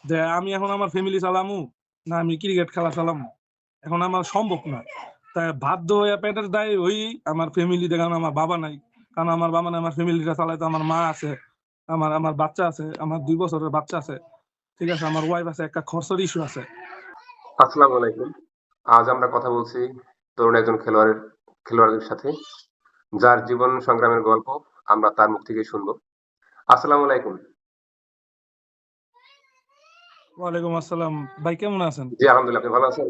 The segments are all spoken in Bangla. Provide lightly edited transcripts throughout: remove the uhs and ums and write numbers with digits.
যে আমি এখন আমার ফ্যামিলি চালামু না আমি ক্রিকেট খেলা চালামু, এখন আমার সম্ভব না। তাই বাধ্য হয়ে পেটের দায় ওই আমার ফ্যামিলি, কারণ আমার বাবা নাই, কারণ আমার বাবা নাই, আমার ফ্যামিলিটা চালাইতো আমার মা আছে, আমার আমার বাচ্চা আছে, আমার 2 বছরের বাচ্চা আছে, ঠিক আছে, আমার ওয়াইফ আছে, একটা খরচের ইস্যু আছে। আসসালামু আলাইকুম। আজ আমরা কথা বলছি তরুণ একজন খেলোয়াড়ের সাথে, যার জীবন সংগ্রামের গল্প আমরা তার মুখ থেকেই শুনবো। আসসালামু আলাইকুম। ওয়ালাইকুম আসসালাম। ভাই কেমন আছেন? জি, আলহামদুলিল্লাহ। আপনি ভালো আছেন?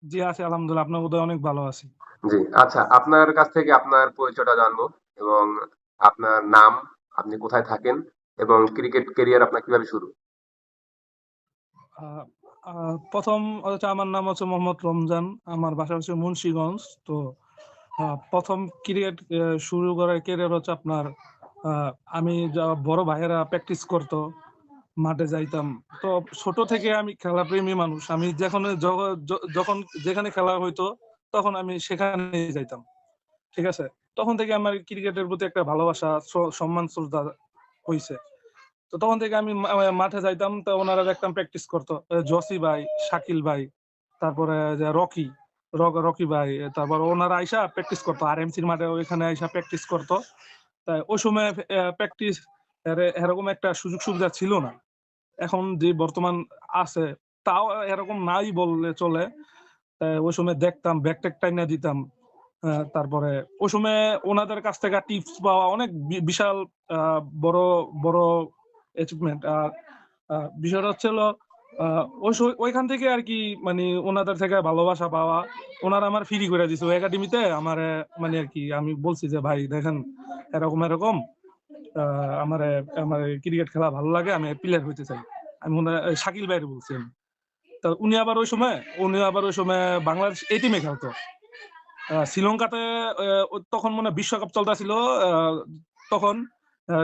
জি আছি আলহামদুলিল্লাহ, আপনার বোধহয় অনেক ভালো আছি। জি। আচ্ছা, আপনার কাছ থেকে আপনার পরিচয়টা জানবো এবং আপনার নাম, আপনি কোথায় থাকেন এবং ক্রিকেট ক্যারিয়ার আপনার কিভাবে শুরু? আহ, প্রথম হচ্ছে আমার নাম হচ্ছে মোহাম্মদ রমজান, আমার বাসা হচ্ছে মুন্সিগঞ্জ। তো প্রথম ক্রিকেট শুরু করার ক্যারিয়ার হচ্ছে আপনার, আমি বড় ভাইয়েরা প্র্যাকটিস করতো, মাঠে যাইতাম। তো ছোট থেকে আমি খেলা প্রেমী মানুষ, আমি যখন যেখানে খেলা হইতো তখন আমি সেখানে যাইতাম, ঠিক আছে। তখন থেকে আমার ক্রিকেটের প্রতি একটা ভালোবাসা, সম্মান, শ্রদ্ধা হইছে। তো তখন থেকে আমি মাঠে যাইতাম, তো ওনারা দেখতাম প্র্যাকটিস করতো, জসি ভাই, শাকিল ভাই, তারপরে যে রকি ভাই, তারপর ওনারা আইসা প্র্যাকটিস করতো আর এমসির মাঠে, ওইখানে আইসা প্র্যাকটিস করতো। তাই ওই সময় প্র্যাকটিস এরকম একটা সুযোগ সুবিধা ছিল না, এখন যে বর্তমান আছে তাও এরকম নাই বললে চলে। ওই সময় দেখতাম, ব্যাক ট্যাক টাইনা দিতাম। তারপরে ওই সময় ওনাদের কাছ থেকে টিপস পাওয়া অনেক বিশাল বড় বড় অ্যাচিভমেন্ট। আর বিষয়টা হচ্ছে হলো, ওইখান থেকে আর কি, মানে ওনাদের থেকে ভালোবাসা পাওয়া। ওনারা আমার ফ্রি করে দিছে ওই একাডেমিতে আমার, মানে আর কি আমি বলছি যে ভাই দেখেন এরকম এরকম, আমার আমার ক্রিকেট খেলা ভালো লাগে, আমি প্লেয়ার হইতে চাই। আমি শাকিল ভাইয়ের বলছি আমি। তা উনি আবার ওই সময় বাংলাদেশ এই টিমে খেলতো, শ্রীলঙ্কাতে। তখন মনে হয় বিশ্বকাপ চলতেছিল, তখন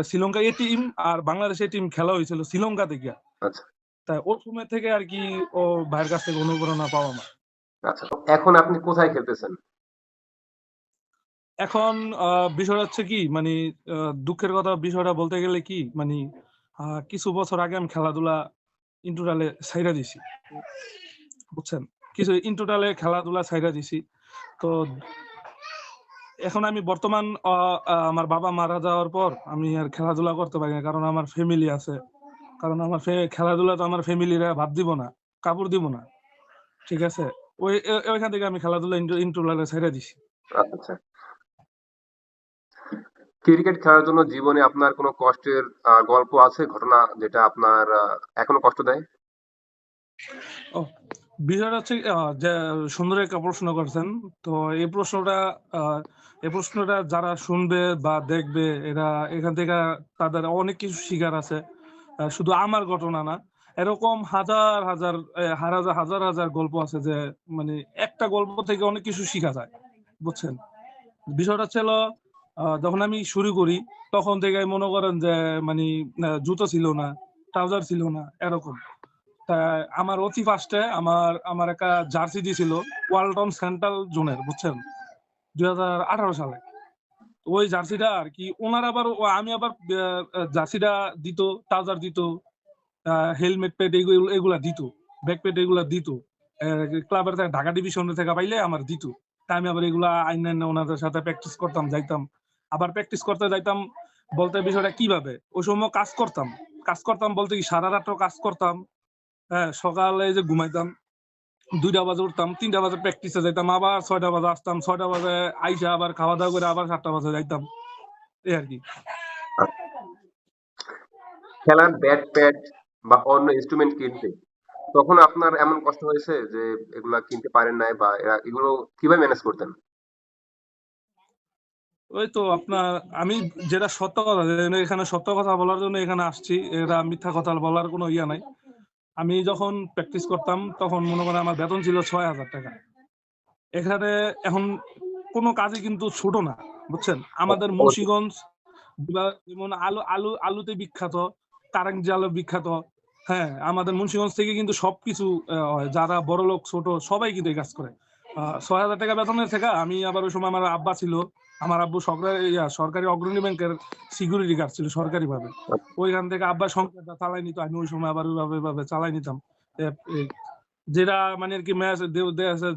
শ্রীলঙ্কা এ টিম আর বাংলাদেশ এ টিম খেলা হয়েছিল শ্রীলঙ্কাতে গিয়া। আচ্ছা, তাই ওই সময় থেকে আর কি ও ভাইয়ের কাছ থেকে অনুপ্রেরণা পাওয়া আমার। আচ্ছা। এখন আপনি কোথায় খেলতেছেন? এখন বিষয় হচ্ছে কি, মানে দুঃখের কথা বিষয়টা বলতে গেলে কি, মানে কিছু বছর আগে আমি খেলাধুলা ইন্টুরালে ছাইড়া দিছি, বুঝছেন, কিছু ইন্টুরালে খেলাধুলা ছাইড়া দিছি। তো এখন আমি বর্তমান আমার বাবা মারা যাওয়ার পর আমি আর খেলাধুলা করতে পারি না, কারণ আমার ফ্যামিলি আছে, কারণ আমার খেলাধুলা তো আমার ফ্যামিলিরা ভাত দিব না, কাপড় দিব না, ঠিক আছে। ওইখান থেকে আমি খেলাধুলা ইন্টুরালে ছাইড়া দিছি। আচ্ছা। ক্রিকেট খেলার জন্য জীবনে আপনার কোনো কষ্টের গল্প আছে, ঘটনা যেটা আপনার এখনো কষ্ট দেয়? ও, বিষয়টা হচ্ছে যে সুন্দর একটা প্রশ্ন করছেন। তো এই প্রশ্নটা আহ, এই প্রশ্নটা যারা শুনবে বা দেখবে এরা এখান থেকে তাদের অনেক কিছু শিখার আছে। শুধু আমার ঘটনা না, এরকম হাজার হাজার হাজার হাজার হাজার গল্প আছে যে, মানে একটা গল্প থেকে অনেক কিছু শিখা যায়, বুঝছেন। বিষয়টা ছিল যখন আমি শুরু করি তখন থেকে মনে করেন যে, মানে জুতো ছিল না, ট্রাউজার ছিল না, এরকম। তা আমার অতি ফার্স্টে আমার আমার একটা জার্সি দিয়েছিল ওয়ালটন সেন্ট্রাল জোনের, বুঝছেন, 2018 সালে। ওই জার্সিটা আর কি ওনার আবার আমি আবার জার্সিটা দিত, ট্রাউজার দিত, হেলমেট প্যাড এগুলা দিত, ব্যাকপ্যাড এগুলা দিত, ক্লাবের থেকে ঢাকা ডিভিশনের থেকে পাইলে আমার দিত। তা আমি আবার এগুলা আইন ওনাদের সাথে প্র্যাকটিস করতাম, যাইতাম, আবার প্র্যাকটিস করতে যাইতাম। বলতে বিষয়টা কিভাবে ওই সময় কাজ করতাম বলতে কি সারা রাত্র কাজ করতাম। হ্যাঁ, সকালে যে ঘুমাইতাম, 2টা বাজে উঠতাম, 3টা বাজে প্র্যাকটিসে যাইতাম, আবার 6টা বাজে আসতাম, 6টা বাজে আইসা আবার খাওয়া দাওয়া করে আবার 7টা বাজে যাইতাম, এই আর কি। খেলার ব্যাট, প্যাড বা অন্য ইনস্ট্রুমেন্ট কিনতে তখন আপনার এমন কষ্ট হয়েছে যে এগুলা কিনতে পারেন নাই, বা এগুলো কিভাবে ম্যানেজ করতেন? ওই তো আপনার, আমি যেটা সত্য কথা, এখানে সত্য কথা বলার জন্য এখানে আসছি, এরা মিথ্যা কথা বলার কোনো ইয়া নাই। আমি যখন প্র্যাকটিস করতাম তখন মনে করেন আমার বেতন ছিল 6,000 টাকা। এখানে এখন কোনো কাজই কিন্তু ছোট না, বুঝছেন। আমাদের অবশ্যই। মুন্সিগঞ্জ যেমন আলুতে বিখ্যাত, কারাঙ্গি আলু বিখ্যাত। হ্যাঁ, আমাদের মুন্সিগঞ্জ থেকে কিন্তু সবকিছু হয়, যারা বড় লোক ছোট সবাই কিন্তু এই কাজ করে। 6,000 টাকা বেতনের থেকে আমি আবার ওই সময় আমার আব্বা ছিল, আমার আব্বু সরকারি অগ্রণী ব্যাংকের সিকিউরিটি গার্ড ছিল সরকারি ভাবে। আচ্ছা। ওইখান থেকে আব্বা সংসারটা চালাই নিত, আমি ওই সময় আবার ওইভাবে চালাই নিতাম। যেটা মানে আর কি ম্যাচ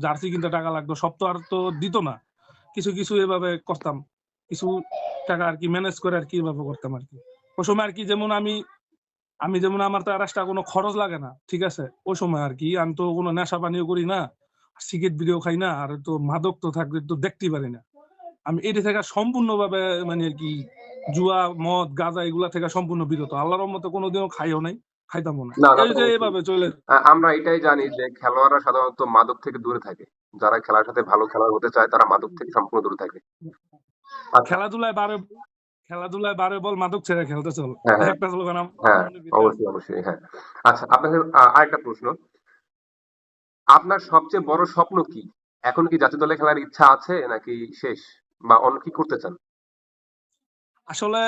জার্সি কিনতে টাকা লাগতো, সব তো আর তো দিত না, কিছু কিছু এভাবে করতাম, কিছু টাকা আর কি ম্যানেজ করে আর কি এভাবে করতাম আর কি। ওই সময় আর কি যেমন আমি আমি যেমন আমার তো আর একটা কোনো খরচ লাগে না, ঠিক আছে, ওই সময় আর কি আমি তো কোনো নেশা পানিও করি না, সিগারেট বিড়িও খাই না, আর তো মাদক তো থাকলে তো দেখতেই পারি না। আমি এটি থেকে সম্পূর্ণভাবে মানে আর কি জুয়া মদ গাঁজা এগুলা থেকে সম্পূর্ণ বিরত, আল্লাহর রহমতে কোনোদিনও খাইও নাই, খাইতামও না, না, না এই তো যে অবশ্যই। এভাবে চলে। আমরা এটাই জানি যে খেলোয়াড়রা সাধারণত মাদক থেকে দূরে থাকে। যারা খেলার সাথে ভালো খেলোয়াড় হতে চায় তারা মাদক থেকে সম্পূর্ণ দূরে থাকে। আচ্ছা। খেলাধুলায় বারে খেলাধুলায় বারে বল, মাদক ছেড়ে খেলতে চল, হ্যাঁ, হ্যাঁ, একটা স্লোগান আমার হ্যাঁ, মনের ভিতরে আছে। অবশ্যই, অবশ্যই, হ্যাঁ। আচ্ছা, আপনাকে আরেকটা প্রশ্ন। আপনার সবচেয়ে বড় স্বপ্ন কি? এখন কি জাতীয় দলে খেলার ইচ্ছা আছে নাকি শেষ? বা অন্য কি করতে চান? আসলে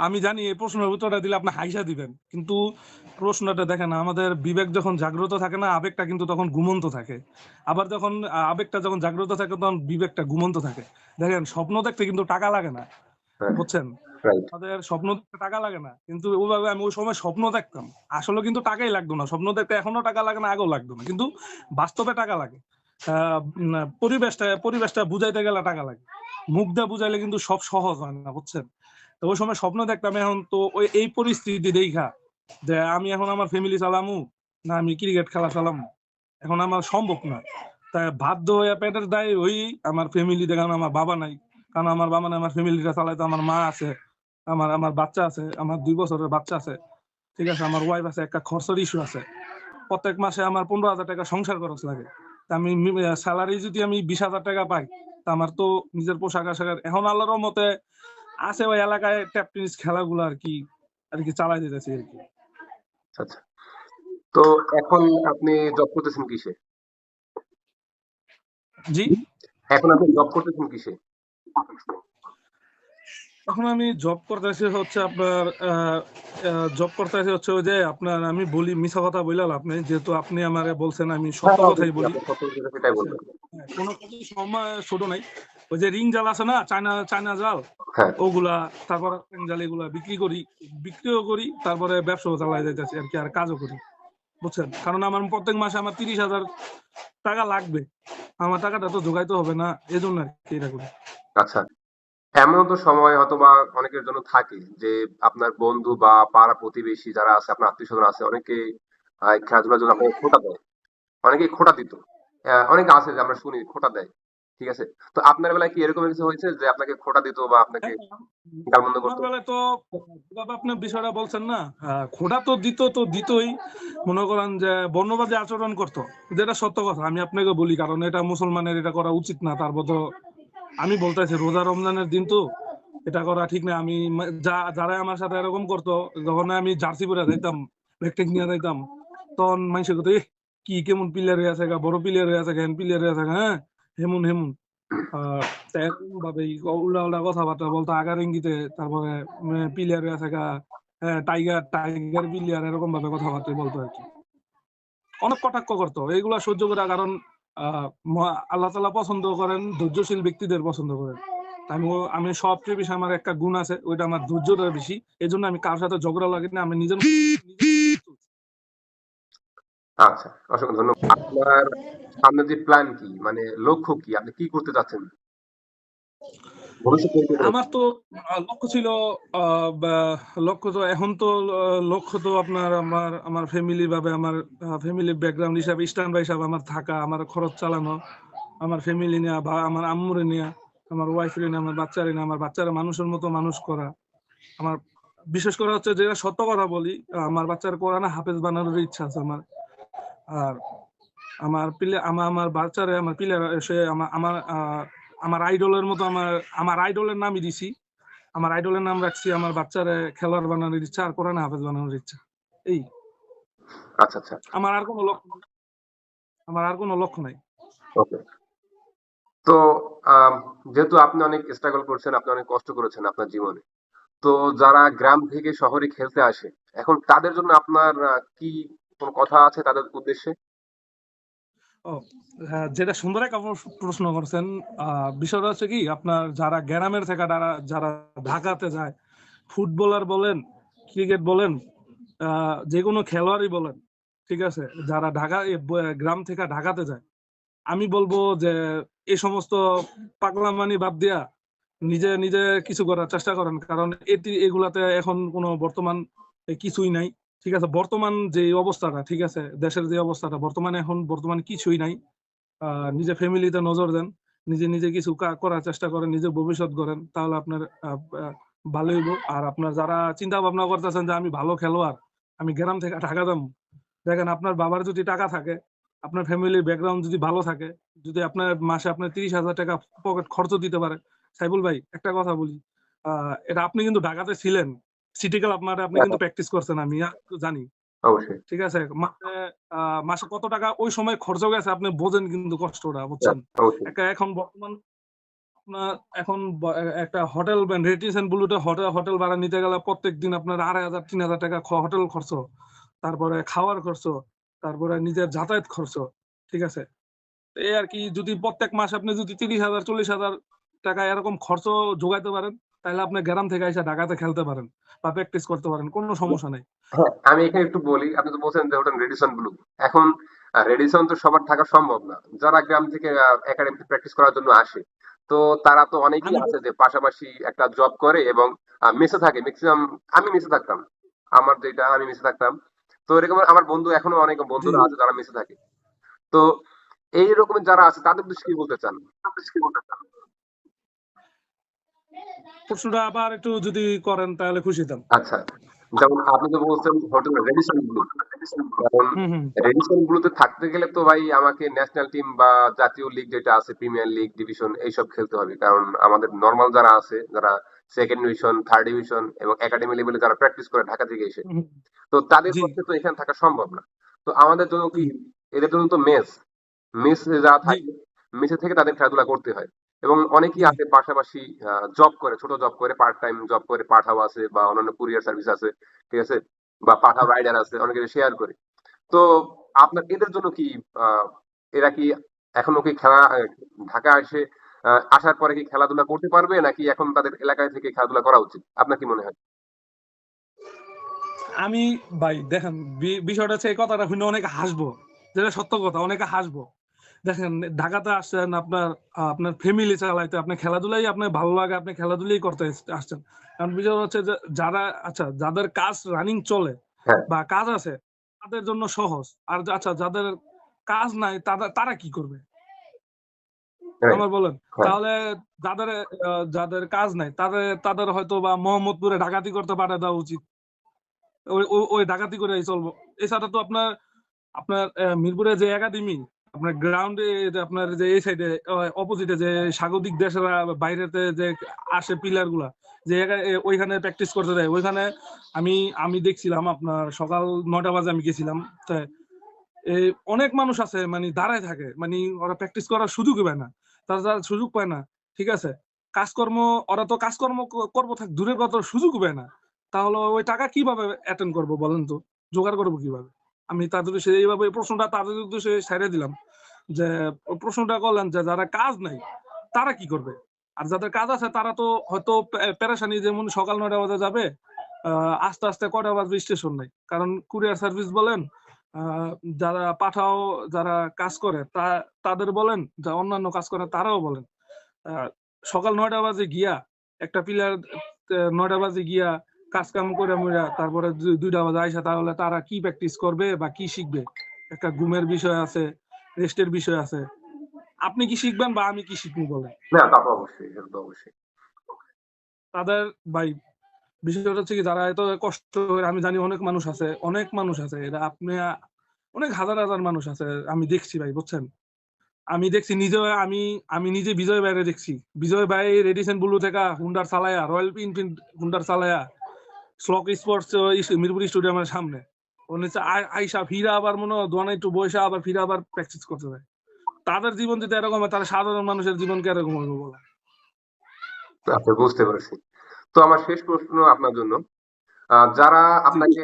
আমি জানি এই প্রশ্নের উত্তরটা দিলে আপনি হাইসা দিবেন, কিন্তু প্রশ্নটা দেখেন, আমাদের বিবেক যখন জাগ্রত থাকে না, আবেগটা কিন্তু তখন ঘুমন্ত থাকে। আবার যখন আবেগটা যখন জাগ্রত থাকে তখন বিবেকটা ঘুমন্ত থাকে। দেখেন, স্বপ্ন দেখতে কিন্তু টাকা লাগে না, হ্যাঁ, বুঝছেন? রাইট। আমাদের স্বপ্ন দেখতে টাকা লাগে না, কিন্তু ওইভাবে আমি ওই সময় স্বপ্ন দেখতাম, আসলে কিন্তু টাকাই লাগতো না। স্বপ্ন দেখতে এখনো টাকা লাগে না, আগেও লাগতো না, কিন্তু বাস্তবে টাকা লাগে। পরিবেশটা বুঝাইতে গেলে টাকা লাগে, মুখ দিয়ে বুঝাইলে কিন্তু সব সহজ হয় না, বুঝছেন? তো ওই সময় স্বপ্ন দেখতাম, এখন তো ওই এই পরিস্থিতি দেখা যে আমি এখন আমার ফ্যামিলি চালামু না আমি ক্রিকেট খেলা চালামু, এখন আমার সম্ভব না। তাই বাধ্য হয়ে পেটের দায় ওই আমার ফ্যামিলি দেখানো, আমার বাবা নাই, কারণ আমার বাবা নাই, আমার ফ্যামিলিটা চালাইতো, আমার মা আছে, আমার আমার বাচ্চা আছে, আমার 2 বছরের বাচ্চা আছে, ঠিক আছে, আমার ওয়াইফ আছে, একটা খরচের ইস্যু আছে, প্রত্যেক মাসে আমার 15,000 টাকা সংসার খরচ লাগে। তা আমি স্যালারি যদি আমি 20,000 টাকা পাই, তা আমার তো নিজের পোশাক আশাক এখন আল্লাহর মতে আছে, ওই এলাকায় ট্যাপ টেনিস খেলাগুলো আর কি চালাই দিতেছি আর কি। আচ্ছা। তো এখন আপনি জব করতেছেন কিসে? জি, এখন আপনি জব করতেছেন কিসে? এখন আমি জব করতেছি হচ্ছে আপনার জব করতেছি হচ্ছে ওই যে আপনার, আমি বলি মিছা কথা বললাম, আপনি যেহেতু আপনি আমারে বলছেন আমি হ্যাঁ, সত্য হ্যাঁ, কথাই অবশ্যই বলি, আপনি সত্য যেটা ঠিক সেটাই আছে? বলবেন। হ্যাঁ, কোনো কিছু সময় ছোট নাই। ওই যে রিং জাল আছে না, চায়না চায়না জাল, হ্যাঁ, ওগুলা, তারপর জাল, এগুলা বিক্রিও করি, তারপরে ব্যবসাও চালাই যাইতেছি আর কি, আর কাজও করি, বুঝছেন? কারণ আমার প্রত্যেক মাসে আমার 30,000 টাকা লাগবে, আমার টাকাটা তো জোগাইতে হবে না, এই জন্য আর কি এটা করি। আচ্ছা। এমনও তো সময় হয়তোবা অনেকের জন্য থাকে যে আপনার বন্ধু বা পাড়া প্রতিবেশী যারা আছে, আপনার আত্মীয়স্বজন আছে, অনেকে খেলাধুলার জন্য আপনাকে খোঁটা দেয়। অনেকেই খোঁটা দিত। অনেকে আছে যে আমরা শুনি খোঁটা দেয়। ঠিক আছে? তো আপনার বেলায় কি এরকম কিছু হয়েছে যে আপনাকে খোঁটা দিত বা আপনাকে হ্যাঁ, গালমন্দ আমার করতো? বেলায় তো যেভাবে আপনি বিষয়টা বলছেন না, খোঁড়া তো দিতই, মনে করেন যে বর্ণবাদী আচরণ করতো, যেটা সত্য কথা, আমি আপনাকে বলি, কারণ এটা মুসলমানের এটা করা উচিত না। তারপর তো আমি বলতেছি রোজা রমজানের দিন তো এটা করা ঠিক না। আমি যারা আমার সাথে এরকম করতো, যখন আমি জার্সি পরে যাইতাম, ব্যাকটেক নিয়ে যাইতাম, তখন মানুষে কত কি কেমন প্লেয়ার হয়ে আছে গা, বড় প্লেয়ার হয়ে আছে গা, প্লেয়ার হয়ে আছে গা, হ্যাঁ, হেমুন হেমুন, তা এরকম ভাবে উল্টা উল্টা কথাবার্তা বলতো আগার ইঙ্গিতে। তারপরে প্লেয়ার হয়ে আছে গা, টাইগার টাইগার প্লেয়ার, এরকম ভাবে কথাবার্তা বলতো আর কি, অনেক কটাক্ষ করতো, এইগুলা সহ্য করা। কারণ আল্লাহ তাআলা পছন্দ করেন ধৈর্যশীল ব্যক্তিদের, পছন্দ করেন। আমি সবচেয়ে বেশি আমার একটা গুণ আছে, ওইটা আমার ধৈর্যটা বেশি, এই জন্য আমি কারোর সাথে ঝগড়া লাগে না, আমি নিজের আচ্ছা, অসংখ্য ধন্যবাদ। আপনার সামনের যে প্ল্যান কি? মানে লক্ষ্য কি? আপনি কি করতে চাচ্ছেন? ভবিষ্যৎ পরিকল্পনা কি? আমার তো লক্ষ্য ছিল, লক্ষ্য তো এখন তো লক্ষ্য তো আপনার আমার আমার ফ্যামিলি ভাবে, আমার ফ্যামিলি ব্যাকগ্রাউন্ড হিসাবে, স্ট্যান্ড বাই হিসাবে আমার থাকা, আমার খরচ চালানো, আমার ফ্যামিলি নেওয়া, বা আমার আম্মুরে নেওয়া, আমার ওয়াইফরে নেওয়া, আমার বাচ্চারে নেওয়া, আমার বাচ্চারা মানুষের মতো মানুষ করা। আমার বিশেষ করে হচ্ছে যেটা সত্য কথা বলি, আমার বাচ্চার কোরআনে হাফেজ বানানোর ইচ্ছা আছে আমার। আর আমার পিলে আমার আমার বাচ্চারে আমার পিলার সে আমার আইডলের মতো, আমার আইডলের নামই দিছি, আমার আইডলের নাম রাখছি, আমার বাচ্চারে খেলোয়াড় বানানোর ইচ্ছা আর কোরআনে হাফেজ বানানোর ইচ্ছা। এই আচ্ছা, আচ্ছা। আমার আর কোনো লক্ষ্য আমার আর কোনো লক্ষ্য নাই। ওকে। তো আম যেহেতু আপনি অনেক স্ট্রাগল করছেন, আপনি অনেক কষ্ট করেছেন আপনার জীবনে। তো যারা গ্রাম থেকে শহরে খেলতে আসে, এখন তাদের জন্য আপনার কি কোন কথা আছে তাদের উদ্দেশ্যে? ও হ্যাঁ, যেটা সুন্দর একটা প্রশ্ন করছেন। বিষয়টা হচ্ছে কি, আপনার যারা গ্রামের থেকে যারা যারা ঢাকাতে যায়, ফুটবলার বলেন, ক্রিকেট বলেন, যে কোনো খেলোয়াড়ই বলেন, ঠিক আছে, যারা গ্রাম থেকে ঢাকাতে যায়, আমি বলবো যে এই সমস্ত পাগলামানি বাদ দিয়া নিজে নিজে কিছু করার চেষ্টা করেন। কারণ এগুলাতে এখন কোনো বর্তমান কিছুই নাই। ঠিক আছে, বর্তমান যে অবস্থাটা, ঠিক আছে, দেশের যে অবস্থাটা বর্তমানে, এখন বর্তমানে কিছুই নাই। নিজে ফ্যামিলিতে নজর দেন, নিজে নিজে কিছু করার চেষ্টা করেন, নিজে ভবিষ্যৎ গড়েন, তাহলে আপনার ভালো হইব। আর আপনার যারা চিন্তা ভাবনা করতেছেন যে আমি ভালো খেলোয়াড়, আমি গ্রাম থেকে ঢাকা যাবো, দেখেন আপনার বাবার যদি টাকা থাকে, আপনার ফ্যামিলি ব্যাকগ্রাউন্ড যদি ভালো থাকে, যদি আপনার মাসে আপনার 30,000 টাকা পকেট খরচ দিতে পারে, সাইবুল ভাই একটা কথা বলি, এটা আপনি কিন্তু ঢাকাতে ছিলেন, সিটি ক্লাব মাঠে আপনি হ্যাঁ, কিন্তু হ্যাঁ, প্র্যাকটিস করছেন, আমি জানি। অবশ্যই। ঠিক আছে, মাসে মাসে কত টাকা ওই সময় খরচ গেছে আপনি বোঝেন কিন্তু কষ্টটা, হ্যাঁ, বুঝছেন? অবশ্যই। এখন বর্তমান আপনার এখন একটা হোটেল রেডিসন ব্লুতে হোটেল হোটেল ভাড়া নিতে গেলে প্রত্যেক দিন আপনার 2,500 3,000 টাকা হোটেল খরচ, তারপরে খাওয়ার খরচ, তারপরে নিজের যাতায়াত খরচ। ঠিক আছে, এই আর কি, যদি প্রত্যেক মাসে আপনি যদি 30,000 40,000 টাকা এরকম খরচ যোগাইতে পারেন, তাহলে আপনি গ্রাম থেকে এসে ঢাকাতে খেলতে পারেন বা প্র্যাকটিস করতে পারেন, কোনো সমস্যা নেই। হ্যাঁ, আমি এখানে একটু বলি, আপনি তো বলছেন যে ওটা রেডিসন ব্লু। এখন রেডিসন তো সবার থাকা সম্ভব না, যারা গ্রাম থেকে একাডেমিতে প্র্যাকটিস করার জন্য আসে। তো তারা তো অনেকেই আমি আছে যে পাশাপাশি একটা জব করে এবং মেসে থাকে ম্যাক্সিমাম। আমি মেসে থাকতাম, আমার যেটা আমি মেসে থাকতাম। তো এরকম আমার বন্ধু, এখনো অনেক জি, বন্ধুরা আছে যারা মেসে থাকে। তো এই রকমের যারা আছে তাদের উদ্দেশ্যে কি বলতে চান? প্রশ্নটা আবার একটু যদি করেন তাহলে খুশি হতাম। আচ্ছা, যেমন আপনি তো বলছেন হোটেল রেডিসন ব্লু। কারণ হুম, হুম, রেডিসন ব্লুতে থাকতে গেলে তো ভাই আমাকে ন্যাশনাল টিম বা জাতীয় লিগ যেটা আছে, প্রিমিয়ার লিগ, ডিভিশন, এইসব খেলতে হবে। কারণ আমাদের নর্মাল যারা আছে, যারা সেকেন্ড ডিভিশন, থার্ড ডিভিশন এবং একাডেমি লেভেলে যারা প্র্যাকটিস করে ঢাকা থেকে এসে, হুম, তো তাদের জি, পক্ষে তো এখানে থাকা সম্ভব না। তো আমাদের জন্য জি, কি, এদের জন্য তো মেস, মেসে যারা জি, থাকে, মেসে থেকে তাদের খেলাধুলা করতে হয়। এবং অনেকেই জি, আছে পাশাপাশি জব করে, ছোট জব করে, পার্ট টাইম জব করে, পাঠাও আছে বা অন্যান্য কুরিয়ার সার্ভিস আছে, ঠিক আছে, বা পাঠাও রাইডার আছে, অনেকে শেয়ার করে। তো আপনার এদের জন্য কি, আহ, এরা কি এখনো কি খেলা ঢাকা এসে আসার পরে কি খেলাধুলা করতে পারবে, নাকি এখন তাদের এলাকায় থেকে খেলাধুলা করা উচিত? আপনার কি মনে হয়? আমি ভাই দেখেন, বিষয়টা হচ্ছে এই কথাটা শুনে অনেকে হাসবো, যেটা সত্য কথা, অনেকে হাসবো। দেখেন, ঢাকাতে আসছেন আপনার আপনার ফ্যামিলি চালাইতে, আপনি খেলাধুলাই আপনার ভালো লাগে, আপনি খেলাধুলাই করতে আসছেন। কারণ বিষয় হচ্ছে যে যারা, আচ্ছা, যাদের কাজ রানিং চলে হ্যাঁ, বা কাজ আছে, তাদের জন্য সহজ। আর আচ্ছা, যাদের কাজ নাই, তারা কি করবে রাইট, আমার বলেন? হ্যাঁ, তাহলে যাদের যাদের কাজ নাই, তাদের তাদের হয়তো বা মোহাম্মদপুরে ডাকাতি করতে পাঠিয়ে দেওয়া উচিত, ওই ওই ওই ডাকাতি করে চলবো। এছাড়া তো আপনার আপনার মিরপুরে যে একাডেমি, আপনার গ্রাউন্ডে, আপনার যে এই সাইডে অপোজিটে যে স্বাগতিক দেশেরা বাইরেতে যে আসে প্লেয়ার গুলা, যে ওইখানে প্র্যাকটিস করতে দেয়, ওইখানে আমি আমি দেখছিলাম আপনার সকাল 9টা বাজে আমি গেছিলাম। তা এই অনেক মানুষ আছে মানে দাঁড়ায় থাকে, মানে ওরা প্র্যাকটিস করার সুযোগ পায় না, তারা যারা সুযোগ পায় না, ঠিক আছে, কাজকর্ম, ওরা তো কাজকর্ম করবো থাক দূরের কথা, সুযোগ পায় না। তাহলে ওই টাকা কিভাবে অ্যাটেন্ড করবো বলেন তো, জোগাড় করবো কিভাবে? আমি তাদের এইভাবে প্রশ্নটা তাদের উদ্দেশ্যে ছেড়ে দিলাম, যে প্রশ্নটা করলেন যে যারা কাজ নাই তারা কি করবে। আর যাদের কাজ আছে তারা তো হয়তো পেরেশানি, যেমন সকাল 9টা বাজে যাবে, আস্তে আস্তে কয়টা বাজবে স্টেশন নাই, কারণ কুরিয়ার সার্ভিস বলেন, আহ, যারা পাঠাও, যারা কাজ করে তাদের বলেন, যা অন্যান্য কাজ করে তারাও বলেন, আহ, সকাল 9টা বাজে গিয়া একটা প্লেয়ার 9টা বাজে গিয়া কাজ কাম করে মইরা তারপরে 2টা বাজে আইসা, তাহলে তারা কি প্র্যাকটিস করবে বা কি শিখবে? একটা ঘুমের বিষয় আছে, রেস্টের বিষয় আছে। আপনি কি শিখবেন বা আমি কি শিখবো বলেন? না, তা তো অবশ্যই, এটা তো অবশ্যই। তাদের ভাই, বিষয়টা হচ্ছে কি, যারা এত কষ্ট করে, আমি জানি অনেক মানুষ আছে, অনেক মানুষ আছে, এটা আপনি অনেক হাজার হাজার মানুষ আছে, আমি দেখছি ভাই, বুঝছেন? আমি দেখছি নিজে, আমি আমি নিজে বিজয় বাইরে দেখছি, বিজয় ভাই রেডিসন ব্লু থেকে হুন্ডার চালায়া, রয়্যাল এনফিল্ড হুন্ডার চালায়া স্লক স্পোর্টস মিরপুর স্টেডিয়ামের সামনে ও নিচে আইসা ফিরা, আবার মনে হয় দোয়ানা একটু বসে আবার ফিরা আবার প্র্যাকটিস করতে যায়। তাদের জীবন যদি এরকম হয়, তাহলে সাধারণ মানুষের জীবন কি এরকম হবে বলে? আচ্ছা, বুঝতে পারছি। তো আমার শেষ প্রশ্ন আপনার জন্য, যারা জি, আপনাকে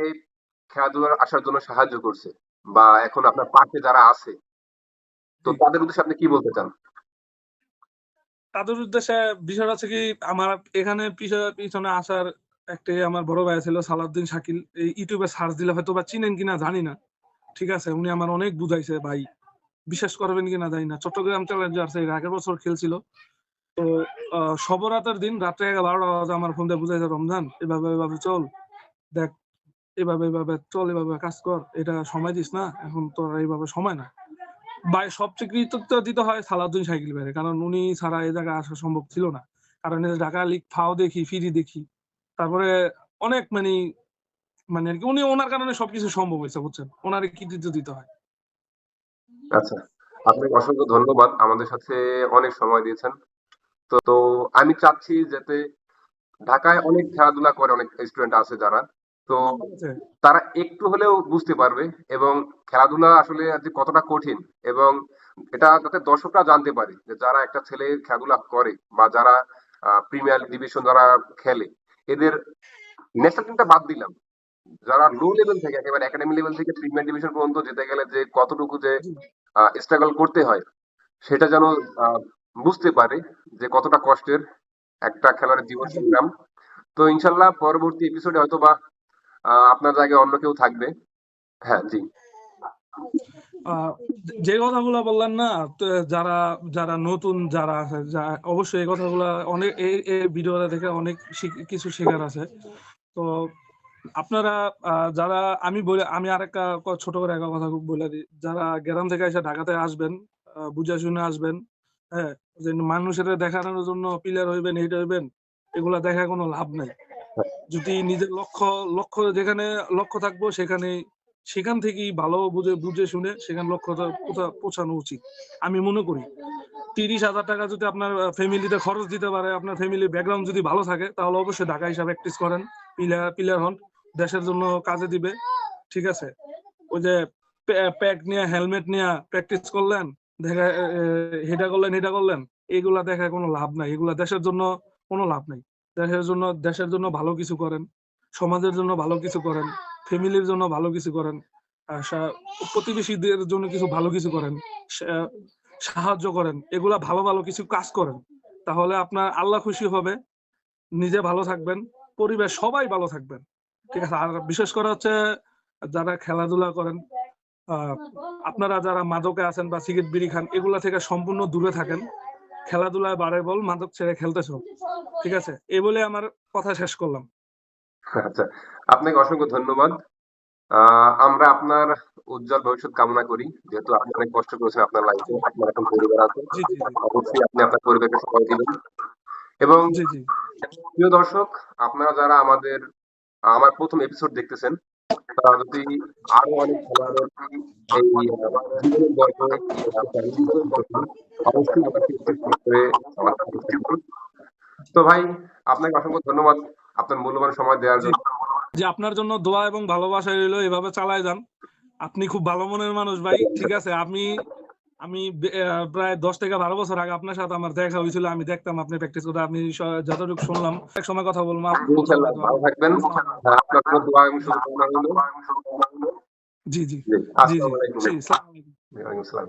খেলাধুলার আসার জন্য সাহায্য করছে বা এখন আপনার পাশে যারা আছে, তো জি। তাদের উদ্দেশ্যে আপনি কি বলতে চান? তাদের উদ্দেশ্যে বিষয়টা হচ্ছে কি, আমার এখানে পিছনে আসার একটাই আমার বড় ভাই ছিল সালাউদ্দিন শাকিল। এই ইউটিউবে সার্চ দিলে হয়তোবা চিনেন কিনা জানি না। ঠিক আছে? উনি আমার অনেক বুঝাইছে ভাই। বিশ্বাস করবেন কিনা জানি না। চট্টগ্রাম চ্যালেঞ্জার্স এর আগের বছর খেলছিল। তো শবে বরাতের দিন রাত্রে ১১-১২টা বাজে আমার ফোন দিয়ে বুঝাইছে, "রমজান এভাবে চল। দেখ এভাবে চল, এভাবে কাজ কর। এটা সময় দিস না। এখন তোর এইভাবে সময় না।" ভাই সবচেয়ে কৃতিত্ব দিতে হয় সালাউদ্দিন শাকিল ভাইরে। কারণ উনি ছাড়া এই জায়গায় আসা সম্ভব ছিল না। কারণ এই যে ঢাকা লিগ ফাও দেখি, ফিরি দেখি। তারপরে অনেক মানে আরকি উনি ওনার কারণে সবকিছু সম্ভব হইছে, বুঝছেন? উনারে কৃতিত্ব দিতে হয়। আচ্ছা। আপনাকে অসংখ্য ধন্যবাদ। আমাদের সাথে অনেক সময় দিয়েছেন। তো আমি চাচ্ছি যাতে ঢাকায় অনেক খেলাধুলা করে অনেক স্টুডেন্ট আছে যারা। তো ঠিক আছে? তারা একটু হলেও বুঝতে পারবে এবং খেলাধুলা আসলে যে কতটা কঠিন এবং এটা যাতে দর্শকরা জানতে পারে যে যারা একটা ছেলে খেলাধুলা করে বা যারা প্রিমিয়ার ডিভিশন যারা খেলে এদের ন্যাশনাল টিমটা বাদ দিলাম। যারা লো লেভেল থেকে একেবারে একাডেমি লেভেল থেকে প্রিমিয়ার ডিভিশন পর্যন্ত যেতে গেলে যে কতটুকু যে জি, স্ট্রাগল করতে হয় সেটা যেন আহ, বুঝতে পারে যে কতটা কষ্টের একটা খেলোয়াড়ের জীবন জি। সংগ্রাম। তো ইনশাল্লাহ পরবর্তী এপিসোডে হয়তো বা আপনার জায়গায় অন্য কেউ থাকবে। হ্যাঁ, জি। আ যে কথাগুলা বললেন না, তো যারা নতুন যারা আছে, অবশ্যই এই কথাগুলা অনেক এই ভিডিওটা দেখে অনেক কিছু শেখার আছে। তো আপনারা যারা আমি আরেকটা ছোট করে একটা কথা বলে দিই। যারা গ্রাম থেকে এসে ঢাকাতে আসবেন, বুঝে শুনে আসবেন। হ্যাঁ? যে মানুষের দেখানোর জন্য প্লেয়ার হইবেন, এইটা হইবেন, এগুলা দেখায় কোনো লাভ নাই। যদি নিজের লক্ষ্য যেখানে লক্ষ্য থাকবো সেখান থেকেই ভালো বুঝে শুনে সেখানে লক্ষ্যটা পৌঁছানো উচিত। আমি মনে করি। ৳৩০,০০০ যদি আপনার ফ্যামিলিতে খরচ দিতে পারে, আপনার ফ্যামিলির ব্যাকগ্রাউন্ড যদি ভালো থাকে, তাহলে অবশ্যই ঢাকায় এসে প্র্যাকটিস করেন। প্লেয়ার হন। দেশের জন্য কাজে দিবে। ঠিক আছে? ওই যে প্যাক নিয়া, হেলমেট নিয়া প্র্যাকটিস করলেন, দেখা এটা করলেন। এগুলা দেখায় কোনো লাভ নাই। এগুলা দেশের জন্য কোনো লাভ নাই। দেশের জন্য ভালো কিছু করেন। সমাজের জন্য ভালো কিছু করেন। ফ্যামিলির জন্য ভালো কিছু করেন। আ সা প্রতিবেশীদের জন্য ভালো কিছু করেন। সা সাহায্য করেন। এগুলা ভালো কিছু কাজ করেন। তাহলে আপনার আল্লাহ খুশি হবে। নিজে ভালো থাকবেন। পরিবার সবাই ভালো থাকবেন। ঠিক আছে? আর বিশেষ করে হচ্ছে যারা খেলাধুলা করেন, আ আপনারা যারা মাদকে আছেন বা সিগারেট, বিড়ি খান, এগুলা থেকে সম্পূর্ণ দূরে থাকেন। খেলাধুলায় বাড়ে বল, মাদক ছেড়ে খেলতে চল। ঠিক আছে? এই বলে আমার কথা শেষ করলাম। আচ্ছা, আপনাকে অসংখ্য ধন্যবাদ। আমরা আপনার উজ্জ্বল ভবিষ্যৎ কামনা করি। যেহেতু আপনি অনেক কষ্ট করেছেন আপনার লাইফে, আপনার এখন পরিবার আছে। জি, জি, জি। অবশ্যই আপনি আপনার পরিবারকে সময় দিবেন। এবং জি, জি। প্রিয় দর্শক, আপনারা যারা আমার প্রথম এপিসোড দেখতেছেন, তারা যদি আরো অনেক খেলোয়াড়ের এই জীবনের গল্প দেখতে চান, শুনতে চান, অবশ্যই আমাকে সাবস্ক্রাইব করে আমাদের সাথে থাকবেন। তো ভাই, আপনাকে অসংখ্য ধন্যবাদ আপনার মূল্যবান সময় দেওয়ার জি, জন্য। জি, আপনার জন্য দোয়া এবং ভালোবাসা রইলো। এভাবে চালায় যান। আপনি খুব ভালো মনের মানুষ ভাই। ঠিক আছে? আমি আমি প্রায় ১০ থেকে ১২ বছর আগে আপনার সাথে আমার দেখা হয়েছিল। আমি দেখতাম আপনি প্র্যাকটিস করতেন। আপনি যতটুকু শুনলাম, এক সময় কথা বললাম। আপনার জন্য ইনশাল্লাহ ভাই দোয়া ভালো রইলো। থাকবেন। আসসালামু আপনার জন্য দোয়া এবং শুভকামনা রইল। জি, জি। জি, জি, জি। আসসালামু আলাইকুম। জি, আসসালামু আলাইকুম। ওয়ালাইকুম আসসালাম।